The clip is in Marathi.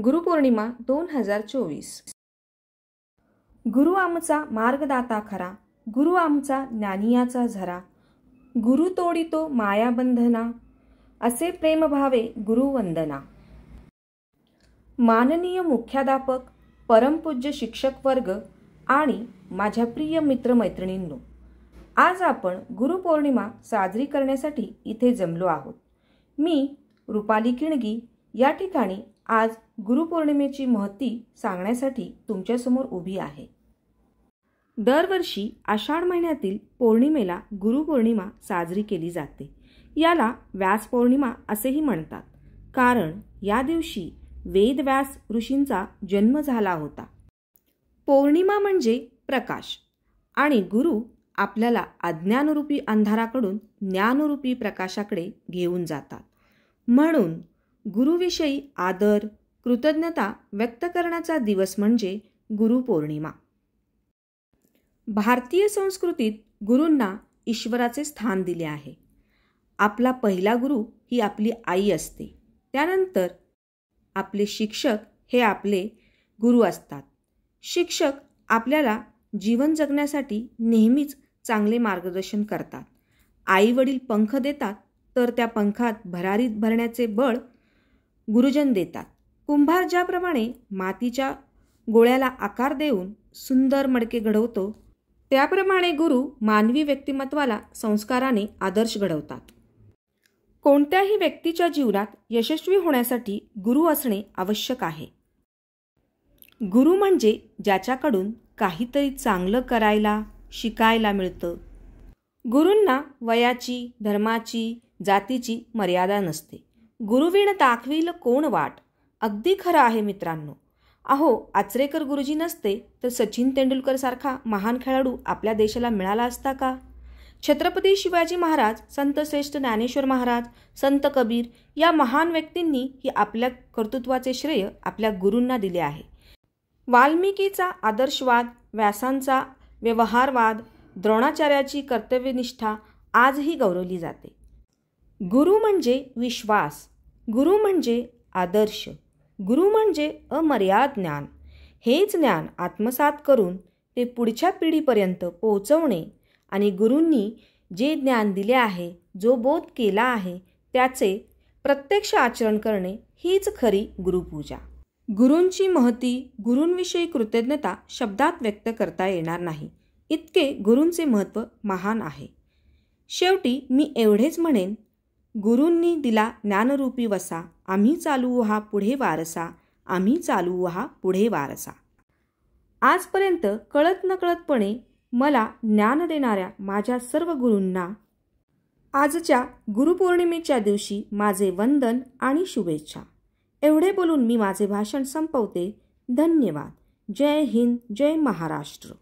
गुरुपौर्णिमा 2024। गुरु आमचा मार्गदाता खरा, गुरु आमचा ज्ञानियाचा झरा, गुरु तोडितो मायाबंधना, असे प्रेमभावे गुरुवंदना। माननीय मुख्याध्यापक, परमपूज्य शिक्षक वर्ग आणि माझ्या प्रिय मित्रमैत्रिणींनो, आज आपण गुरुपौर्णिमा साजरी करण्यासाठी इथे जमलो आहोत। मी रुपाली किणगी या ठिकाणी आज गुरुपौर्णिमेची महती सांगण्यासाठी तुमच्यासमोर उभी आहे। दरवर्षी आषाढ महिन्यातील पौर्णिमेला गुरुपौर्णिमा साजरी केली जाते। याला व्यास पौर्णिमा असेही म्हणतात, कारण या दिवशी वेदव्यास ऋषींचा जन्म झाला होता। पौर्णिमा म्हणजे प्रकाश आणि गुरु आपल्याला अज्ञानरूपी अंधाराकडून ज्ञानरूपी प्रकाशाकडे घेऊन जातात। म्हणून गुरुविषयी आदर, कृतज्ञता व्यक्त करण्याचा दिवस म्हणजे गुरुपौर्णिमा। भारतीय संस्कृतीत गुरूंना ईश्वराचे स्थान दिले आहे। आपला पहिला गुरु ही आपली आई असते, त्यानंतर आपले शिक्षक हे आपले गुरु असतात। शिक्षक आपल्याला जीवन जगण्यासाठी नेहमीच चांगले मार्गदर्शन करतात। आई वडील पंख देतात, तर त्या पंखात भरारीत भरण्याचे बळ गुरुजन देतात। कुंभार ज्याप्रमाणे मातीच्या गोळ्याला आकार देऊन सुंदर मडके घडवतो, त्याप्रमाणे गुरु मानवी व्यक्तिमत्वाला संस्काराने आदर्श घडवतात। कोणत्याही व्यक्तीच्या जीवनात यशस्वी होण्यासाठी गुरु असणे आवश्यक आहे। गुरु म्हणजे ज्याच्याकडून काहीतरी चांगलं करायला, शिकायला मिळतं। गुरूंना वयाची, धर्माची, जातीची मर्यादा नसते। गुरुविण दाखविल कोण वाट, अगदी खरं आहे मित्रांनो। अहो, आचरेकर गुरुजी नसते तर सचिन तेंडुलकर सारखा महान खेळाडू आपल्या देशाला मिळाला असता का? छत्रपती शिवाजी महाराज, संत श्रेष्ठ ज्ञानेश्वर महाराज, संत कबीर या महान व्यक्तींनी ही आपल्या कर्तृत्वाचे श्रेय आपल्या गुरूंना दिले आहे। वाल्मिकीचा आदर्शवाद, व्यासांचा व्यवहारवाद, द्रोणाचार्याची कर्तव्यनिष्ठा आजही गौरवली जाते। गुरु म्हणजे विश्वास, गुरु म्हणजे आदर्श, गुरु म्हणजे अमर्याद ज्ञान। हेच ज्ञान आत्मसात करून ते पुढच्या पिढीपर्यंत पोहोचवणे आणि गुरूंनी जे ज्ञान दिले आहे, जो बोध केला आहे, त्याचे प्रत्यक्ष आचरण करणे हीच खरी गुरुपूजा। गुरूंची महती, गुरूंविषयी कृतज्ञता शब्दात व्यक्त करता येणार नाही, इतके गुरूंचे महत्त्व महान आहे। शेवटी मी एवढेच म्हणेन, गुरूंनी दिला ज्ञानरूपी वसा, आम्ही चालवू हा पुढे वारसा, आम्ही चालवू हा पुढे वारसा। आजपर्यंत कळत नकळतपणे मला ज्ञान देणाऱ्या माझ्या सर्व गुरूंना आजच्या गुरुपौर्णिमेच्या दिवशी माझे वंदन आणि शुभेच्छा। एवढे बोलून मी माझे भाषण संपवते। धन्यवाद। जय हिंद, जय महाराष्ट्र।